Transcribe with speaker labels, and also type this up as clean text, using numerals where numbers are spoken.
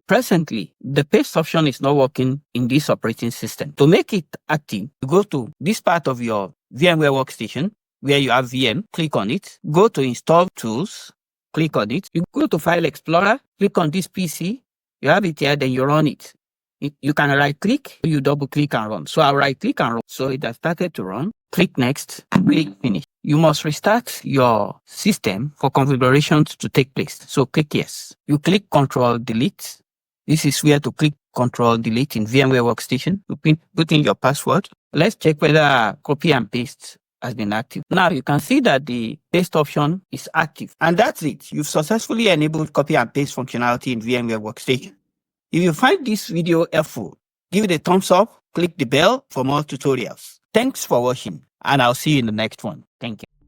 Speaker 1: Presently, the paste option is not working in this operating system. To make it active, you go to this part of your VMware Workstation where you have VM, click on it, go to Install Tools, click on it. You go to File Explorer, click on this PC, you have it here, then you run it. You can right-click, you double-click and run. So I'll right-click and run. So it has started to run. Click Next, click Finish. You must restart your system for configurations to take place. So click Yes. You click Control-Delete. This is where to click Control-Delete in VMware Workstation. You put in your password. Let's check whether copy and paste has been active. Now you can see that the paste option is active. And that's it. You've successfully enabled copy and paste functionality in VMware Workstation. If you find this video helpful, give it a thumbs up, click the bell for more tutorials. Thanks for watching, and I'll see you in the next one. Thank you.